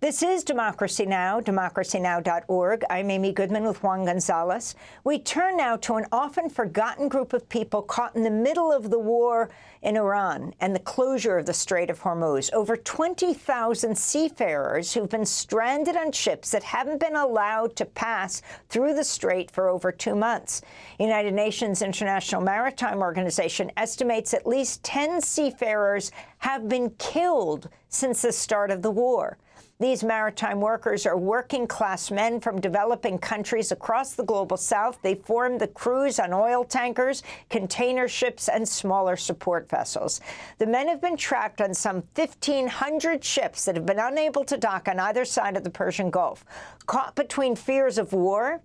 This is Democracy Now!, democracynow.org. I'm Amy Goodman with Juan Gonzalez. We turn now to an often forgotten group of people caught in the middle of the war in Iran and the closure of the Strait of Hormuz. Over 20,000 seafarers who've been stranded on ships that haven't been allowed to pass through the strait for over 2 months. United Nations International Maritime Organization estimates at least 10 seafarers have been killed since the start of the war. These maritime workers are working-class men from developing countries across the global south. They form the crews on oil tankers, container ships, and smaller support vessels. The men have been trapped on some 1,500 ships that have been unable to dock on either side of the Persian Gulf. Caught between fears of war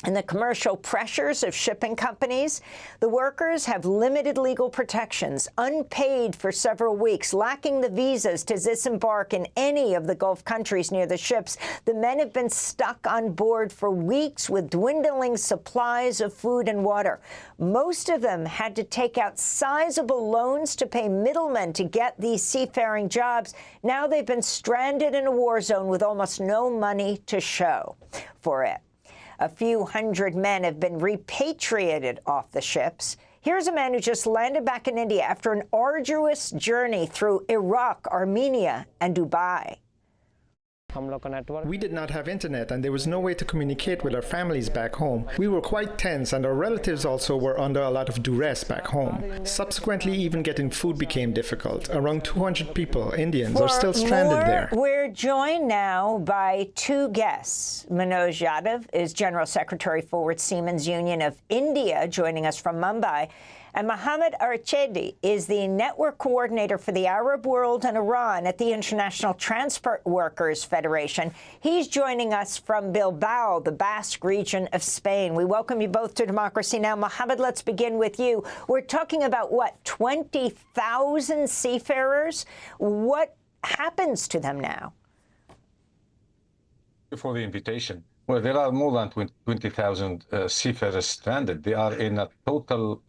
and the commercial pressures of shipping companies, the workers have limited legal protections, unpaid for several weeks, lacking the visas to disembark in any of the Gulf countries near the ships. The men have been stuck on board for weeks with dwindling supplies of food and water. Most of them had to take out sizable loans to pay middlemen to get these seafaring jobs. Now they've been stranded in a war zone with almost no money to show for it. A few hundred men have been repatriated off the ships. Here's a man who just landed back in India after an arduous journey through Iraq, Armenia, and Dubai. We did not have internet, and there was no way to communicate with our families back home. We were quite tense, and our relatives also were under a lot of duress back home. Subsequently, even getting food became difficult. Around 200 people, Indians, are still stranded there. We're joined now by two guests. Manoj Yadav is General Secretary, Forward Seamen's Union of India, joining us from Mumbai. And Mohamed Arrachedi is the network coordinator for the Arab world and Iran at the International Transport Workers Federation. He's joining us from Bilbao, the Basque region of Spain. We welcome you both to Democracy Now! Mohamed, let's begin with you. We're talking about, what, 20,000 seafarers? What happens to them now? For the invitation. Well, there are more than 20,000 seafarers stranded. They are in a total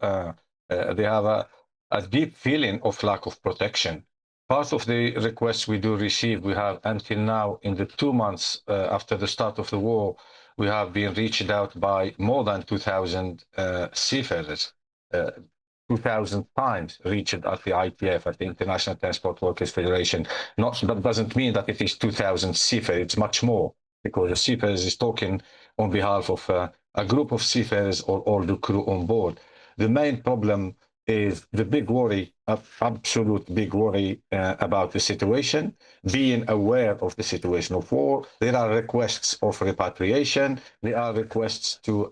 they have a deep feeling of lack of protection. Part of the requests we do receive, we have until now, in the 2 months after the start of the war, we have been reached out by more than 2,000 seafarers, 2,000 times reached at the ITF, at the International Transport Workers Federation. That doesn't mean that it is 2,000 seafarers, it's much more, because the seafarers is talking on behalf of a group of seafarers or all the crew on board. The main problem is the big worry, absolute big worry about the situation, being aware of the situation of war. There are requests of repatriation. There are requests to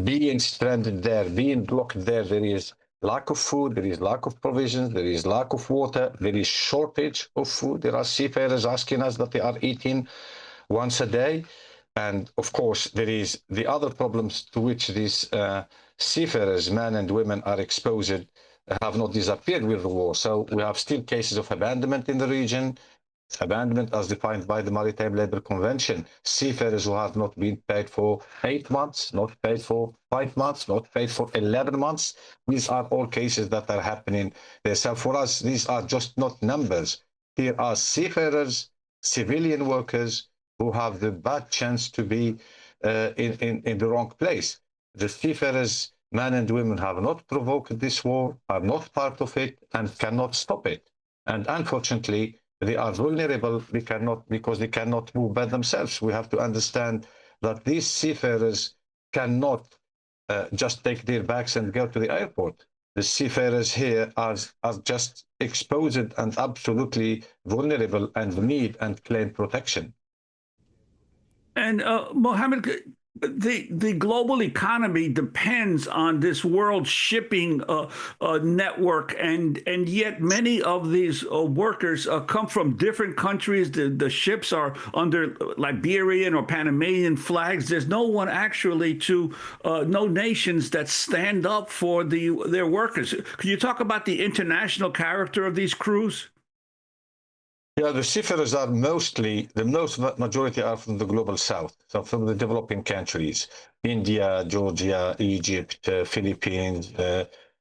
being stranded there, being blocked there. There is lack of food, there is lack of provisions, there is lack of water, there is shortage of food. There are seafarers asking us that they are eating once a day. And of course, there is the other problems to which these seafarers, men and women, are exposed, have not disappeared with the war. So we have still cases of abandonment in the region, abandonment as defined by the Maritime Labour Convention. Seafarers who have not been paid for 8 months, not paid for 5 months, not paid for 11 months. These are all cases that are happening there. So for us, these are just not numbers. Here are seafarers, civilian workers, who have the bad chance to be in the wrong place. The seafarers, men and women, have not provoked this war, are not part of it, and cannot stop it. And unfortunately, they are vulnerable because they cannot move by themselves. We have to understand that these seafarers cannot just take their bags and go to the airport. The seafarers here are just exposed and absolutely vulnerable and need and claim protection. And Mohamed, the global economy depends on this world shipping network, and yet many of these workers come from different countries. The ships are under Liberian or Panamanian flags. There's no one actually no nations that stand up for their workers. Can you talk about the international character of these crews? Yeah, the seafarers are mostly, the majority are from the global south, so from the developing countries, India, Georgia, Egypt, Philippines,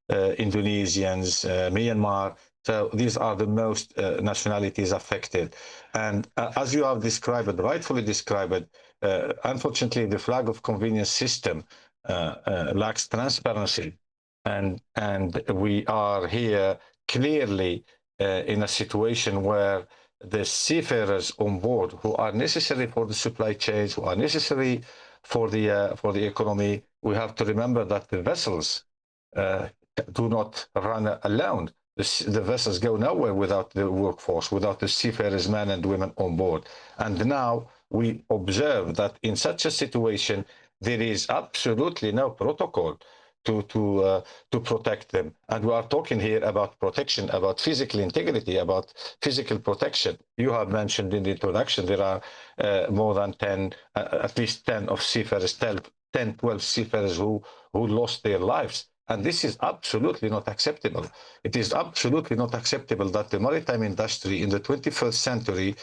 Indonesians, Myanmar. So these are the most nationalities affected. And as you have described, rightfully described, unfortunately, the flag of convenience system lacks transparency. And we are here clearly in a situation where the seafarers on board, who are necessary for the supply chains, who are necessary for the economy, we have to remember that the vessels do not run alone. The vessels go nowhere without the workforce, without the seafarers, men and women on board. And now we observe that in such a situation, there is absolutely no protocol to protect them. And we are talking here about protection, about physical integrity, about physical protection. You have mentioned in the introduction, there are more than 10, at least 10 of seafarers, 10, 12 seafarers who lost their lives. And this is absolutely not acceptable. It is absolutely not acceptable that the maritime industry in the 21st century,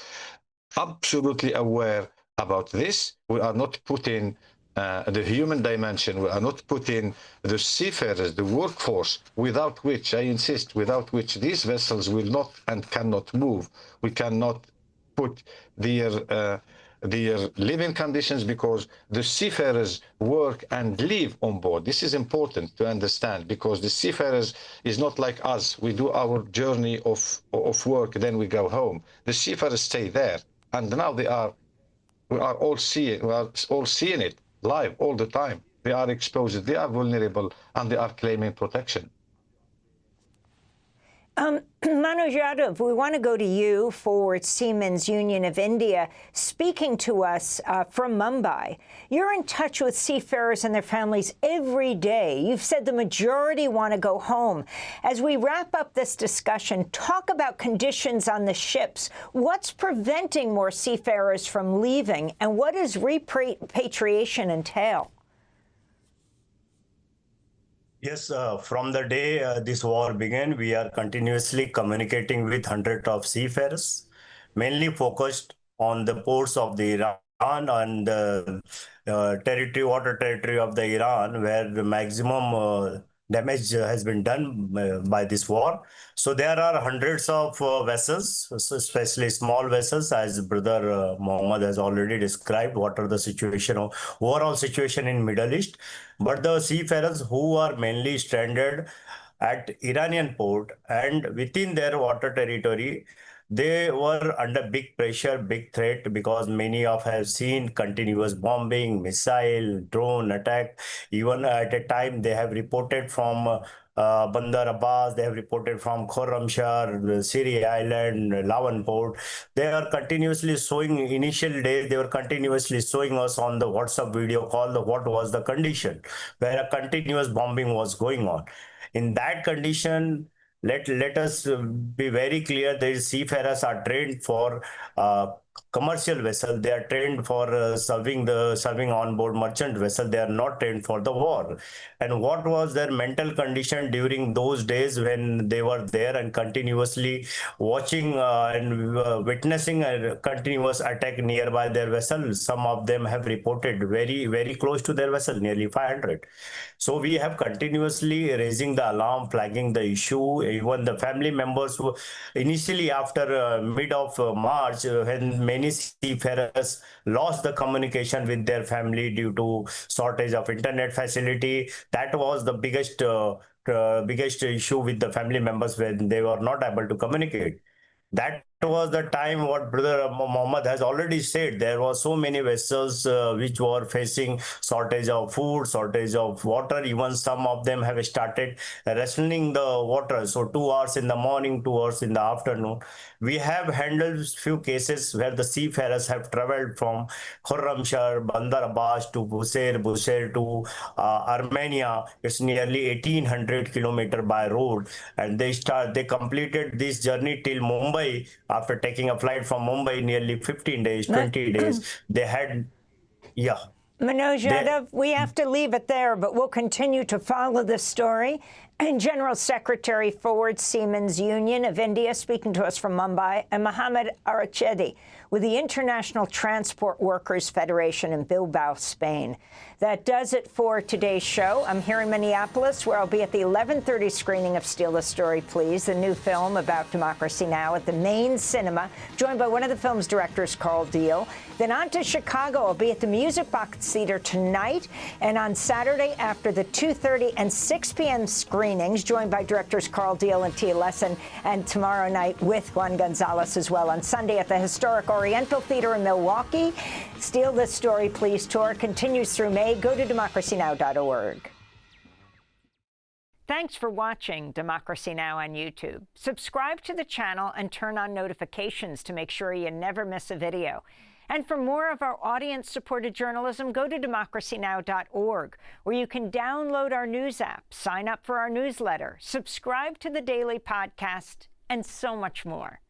absolutely aware about this. We are not putting the human dimension, we are not putting the seafarers, the workforce, without which, I insist, without which these vessels will not and cannot move. We cannot put their living conditions, because the seafarers work and live on board. This is important to understand, because the seafarers is not like us. We do our journey of work, then we go home. The seafarers stay there, and now we are all seeing it live all the time. They are exposed, they are vulnerable, and they are claiming protection. Manoj Yadav, we want to go to you for Seamen's Union of India, speaking to us from Mumbai. You're in touch with seafarers and their families every day. You've said the majority want to go home. As we wrap up this discussion, talk about conditions on the ships. What's preventing more seafarers from leaving, and what does repatriation entail? Yes, from the day this war began, we are continuously communicating with hundreds of seafarers, mainly focused on the ports of the Iran and the water territory of the Iran, where the maximum damage has been done by this war. So there are hundreds of vessels, especially small vessels, as Brother Mohammed has already described what are the overall situation in Middle East. But the seafarers who are mainly stranded at Iranian port and within their water territory, they were under big pressure, big threat, because many have seen continuous bombing, missile, drone attack. Even at a time, they have reported from Bandar Abbas, they have reported from Khorramshahr, Siri Island, Lawan Port. They are continuously showing, initial days, they were continuously showing us on the WhatsApp video call what was the condition, where a continuous bombing was going on. In that condition, let us be very clear, the seafarers are trained for commercial vessel. They are trained for serving on board merchant vessel. They are not trained for the war. And what was their mental condition during those days when they were there and continuously watching and witnessing a continuous attack nearby their vessel? Some of them have reported very, very close to their vessel, nearly 500. So we have continuously raising the alarm, flagging the issue. Even the family members who initially after mid of March, when many seafarers lost the communication with their family due to shortage of internet facility, that was the biggest issue with the family members when they were not able to communicate. That was the time what Brother Mohammed has already said. There were so many vessels which were facing shortage of food, shortage of water. Even some of them have started rationing the water. So 2 hours in the morning, 2 hours in the afternoon. We have handled few cases where the seafarers have traveled from Khorramshahr, Bandar Abbas to Bushehr to Armenia. It's nearly 1800 kilometers by road. And they completed this journey till Mumbai. After taking a flight from Mumbai, nearly 15 days, 20 days, they had, Manoj Yadav, we have to leave it there, but we'll continue to follow this story. And General Secretary Forward Seamen's Union of India, speaking to us from Mumbai, and Mohamed Arrachedi with the International Transport Workers Federation in Bilbao, Spain. That does it for today's show. I'm here in Minneapolis, where I'll be at the 11:30 screening of Steal the Story, Please, the new film about democracy now at the Main Cinema, joined by one of the film's directors, Carl Deal. Then on to Chicago. I'll be at the Music Box Theater tonight, and on Saturday after the 2:30 and 6 p.m. screenings, joined by directors Carl Deal and Tia Lesson, and tomorrow night with Juan Gonzalez as well. On Sunday at the historic Oriental Theater in Milwaukee. Steal the Story, Please tour continues through May. Go to democracynow.org. Thanks for watching Democracy Now! On YouTube. Subscribe to the channel and turn on notifications to make sure you never miss a video. And for more of our audience-supported journalism, go to democracynow.org, where you can download our news app, sign up for our newsletter, subscribe to the daily podcast, and so much more.